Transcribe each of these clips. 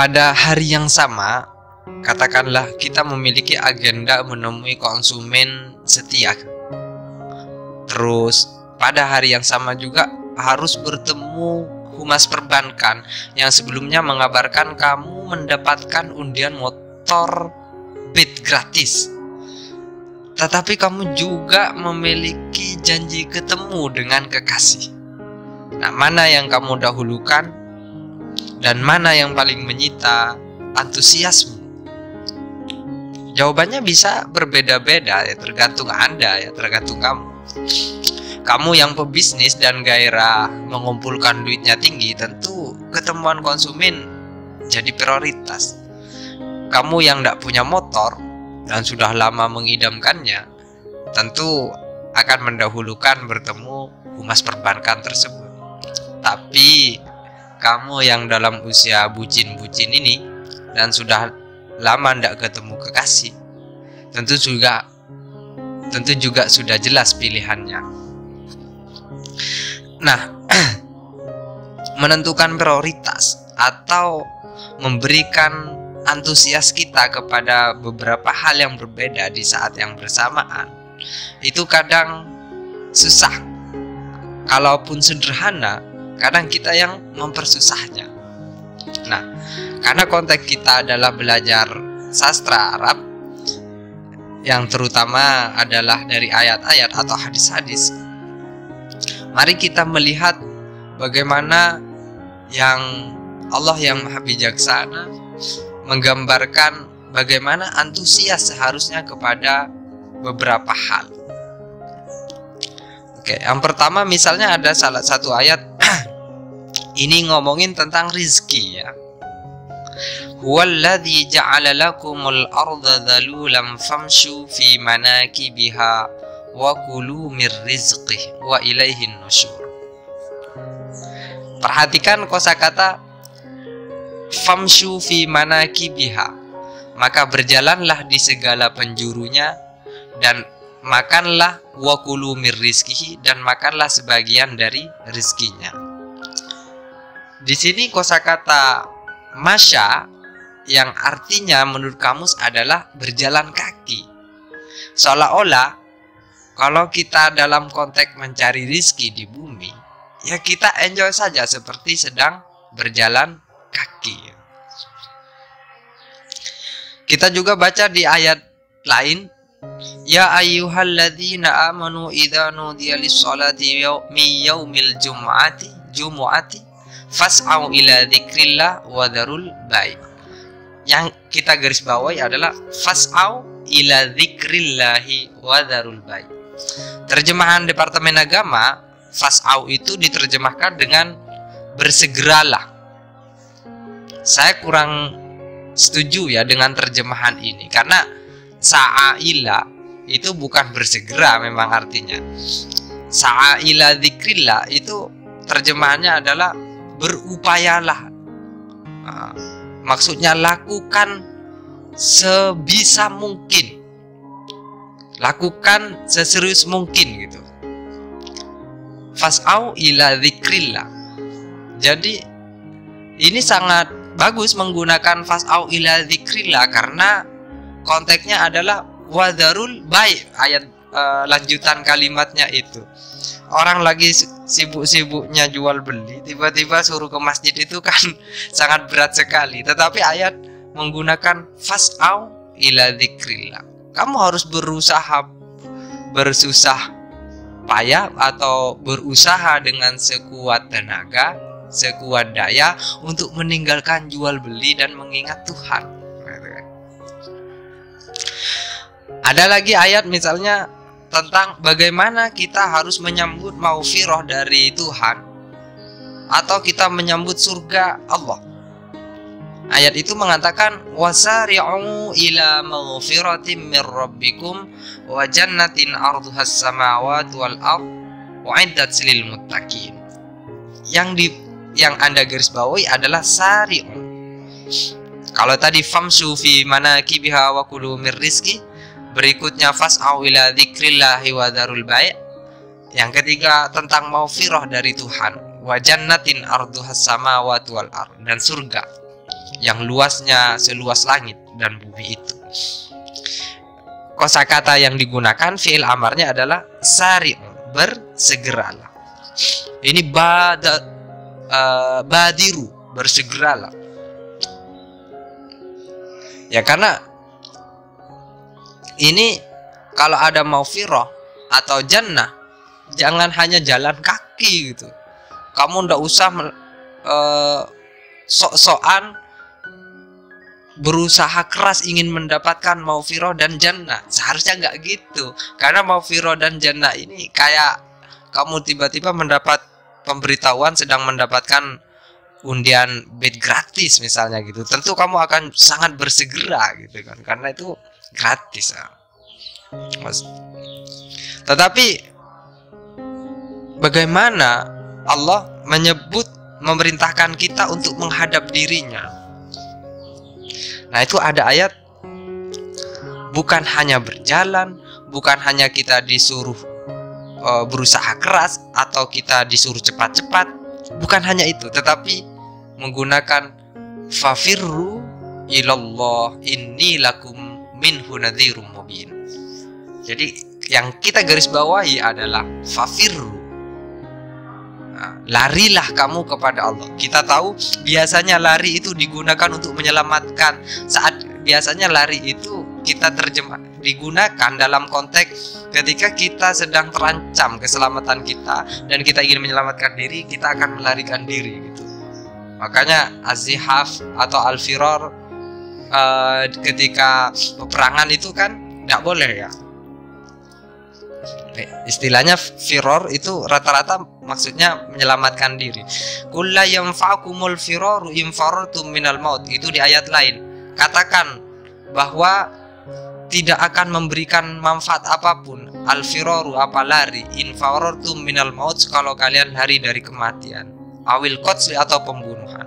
pada hari yang sama, katakanlah kita memiliki agenda menemui konsumen setia. Terus pada hari yang sama juga harus bertemu humas perbankan yang sebelumnya mengabarkan kamu mendapatkan undian motor Beat gratis. Tetapi kamu juga memiliki janji ketemu dengan kekasih. Nah, mana yang kamu dahulukan dan mana yang paling menyita antusiasmu? Jawabannya bisa berbeda-beda ya, tergantung Anda ya, tergantung kamu. Kamu yang pebisnis dan gairah mengumpulkan duitnya tinggi, tentu ketemuan konsumen jadi prioritas. Kamu yang tidak punya motor dan sudah lama mengidamkannya, tentu akan mendahulukan bertemu humas perbankan tersebut. Tapi kamu yang dalam usia bucin-bucin ini dan sudah lama tidak ketemu kekasih, tentu juga sudah jelas pilihannya. Nah, menentukan prioritas atau memberikan antusias kita kepada beberapa hal yang berbeda di saat yang bersamaan itu kadang susah. Kalaupun sederhana, kadang kita yang mempersusahnya. Nah, karena konteks kita adalah belajar sastra Arab yang terutama adalah dari ayat-ayat atau hadis-hadis, mari kita melihat bagaimana yang Allah yang Maha Bijaksana menggambarkan bagaimana antusias seharusnya kepada beberapa hal. Oke, yang pertama misalnya ada salah satu ayat ini ngomongin tentang rizki ya. Huwallazi ja'ala lakumul arda dhalulan famshu fi manakibiha wa kulu mir rizqih wa ilaihin nusyur. Perhatikan kosakata famshu fi manakibiha, maka berjalanlah di segala penjurunya dan makanlah wa kulu mir rizqihi, dan makanlah sebagian dari rizkinya. Di sini kosakata masya yang artinya menurut kamus adalah berjalan kaki. Seolah-olah kalau kita dalam konteks mencari rizki di bumi, ya kita enjoy saja seperti sedang berjalan kaki. Kita juga baca di ayat lain, ya ayyuhalladzina amanu idza nudiya lis-sholati min yaumil jumu'ati fas'au ila dzikrillah wa dzarul bai'. Yang kita garis bawahi adalah fas'au ila dzikrillahi wa dzarul bai'. Terjemahan Departemen Agama, fas'au itu diterjemahkan dengan bersegeralah. Saya kurang setuju ya dengan terjemahan ini, karena sa'aila itu bukan bersegera memang artinya. Sa'aila dzikrillah itu terjemahannya adalah berupayalah. Nah, maksudnya lakukan sebisa mungkin, lakukan seserius mungkin gitu. Fas'au ila dzikrillah. Jadi ini sangat bagus menggunakan fas'au ila dzikrillah karena konteksnya adalah wadharul bai'. Ayat lanjutan kalimatnya itu, orang lagi sibuk-sibuknya jual beli, tiba-tiba suruh ke masjid itu kan sangat berat sekali. Tetapi ayat menggunakan fas'au ila dzikrillah. Kamu harus bersusah payah atau berusaha dengan sekuat tenaga, sekuat daya untuk meninggalkan jual beli dan mengingat Tuhan. Ada lagi ayat misalnya tentang bagaimana kita harus menyambut maufirah dari Tuhan atau kita menyambut surga Allah. Ayat itu mengatakan wasari'u ila maghfiratin mir rabbikum wa jannatin 'arduhas samawati wal ard u'iddat lil muttaqin. Yang Anda garis bawahi adalah sari'u. Kalau tadi famsu fi manakibiha wa kulu mir rizqi, berikutnya fas'au ila dzikrillahi wa dzarul bai'. Yang ketiga tentang maufirah dari Tuhan, wa jannatin arduhas samawati wal ard, dan surga. yang luasnya seluas langit dan bumi itu. Kosakata yang digunakan fi'il amarnya adalah sari'u, bersegeralah. Ini badiru, bersegeralah. Ya karena ini kalau ada maufirah atau jannah, jangan hanya jalan kaki gitu. Kamu ndak usah sok-sokan berusaha keras ingin mendapatkan maufirah dan jannah. Seharusnya nggak gitu. Karena maufirah dan jannah ini kayak kamu tiba-tiba mendapat pemberitahuan sedang mendapatkan undian bed gratis misalnya gitu. Tentu kamu akan sangat bersegera gitu kan, karena itu gratis ya. Tetapi bagaimana Allah memerintahkan kita untuk menghadap dirinya? Nah, itu ada ayat, bukan hanya berjalan, bukan hanya kita disuruh berusaha keras atau kita disuruh cepat-cepat, bukan hanya itu, tetapi menggunakan fafirru ilallah inni lakum minhu nadhirum mubin. Jadi yang kita garis bawahi adalah fafirru, larilah kamu kepada Allah. Kita tahu biasanya lari itu digunakan untuk menyelamatkan. Saat biasanya lari itu kita digunakan dalam konteks ketika kita sedang terancam keselamatan kita dan kita ingin menyelamatkan diri, kita akan melarikan diri gitu. Makanya az-zihaf atau al-firar ketika peperangan itu kan tidak boleh ya. Istilahnya firar itu rata-rata maksudnya menyelamatkan diri. Kulla yanfa'akumul firaru in farartum minal maut, itu di ayat lain. Katakan bahwa tidak akan memberikan manfaat apapun al-firaru, apa lari, in farartum minal maut, kalau kalian lari dari kematian, awil qatl atau pembunuhan.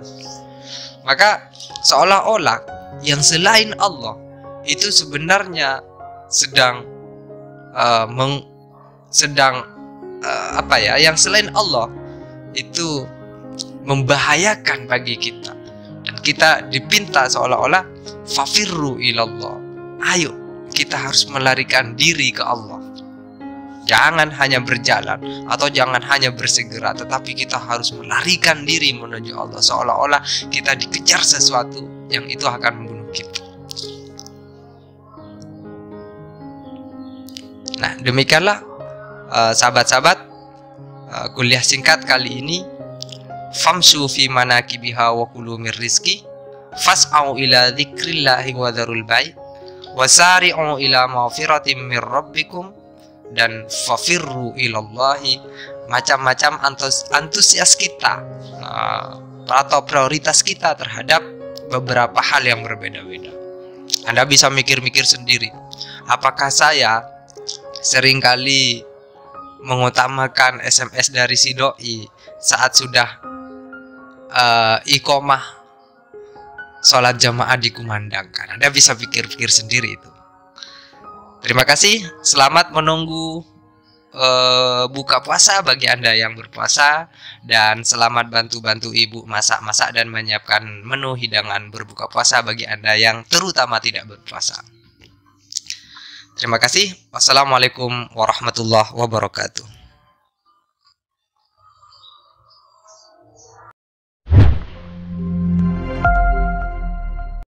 Maka seolah-olah yang selain Allah itu sebenarnya sedang yang selain Allah itu membahayakan bagi kita, dan kita dipinta seolah-olah fafirru ilallah, ayo kita harus melarikan diri ke Allah. Jangan hanya berjalan atau jangan hanya bersegera, tetapi kita harus melarikan diri menuju Allah, seolah-olah kita dikejar sesuatu yang itu akan membunuh kita. Nah, demikianlah sahabat-sahabat kuliah singkat kali ini. Famsu fi manakibiha wa kulu mir rizqi fas'au ila dzikrillahi wa dzarul bai' wasari'u ila maghfiratin mir rabbikum, dan fafirru ilallahi, macam-macam antusias kita atau prioritas kita terhadap beberapa hal yang berbeda-beda. Anda bisa mikir-mikir sendiri, apakah saya seringkali mengutamakan SMS dari si doi saat sudah iqomah sholat jamaah dikumandangkan? Anda bisa pikir-pikir sendiri itu. Terima kasih, selamat menunggu buka puasa bagi Anda yang berpuasa, dan selamat bantu-bantu ibu masak-masak dan menyiapkan menu hidangan berbuka puasa bagi Anda yang terutama tidak berpuasa. Terima kasih. Wassalamualaikum warahmatullahi wabarakatuh.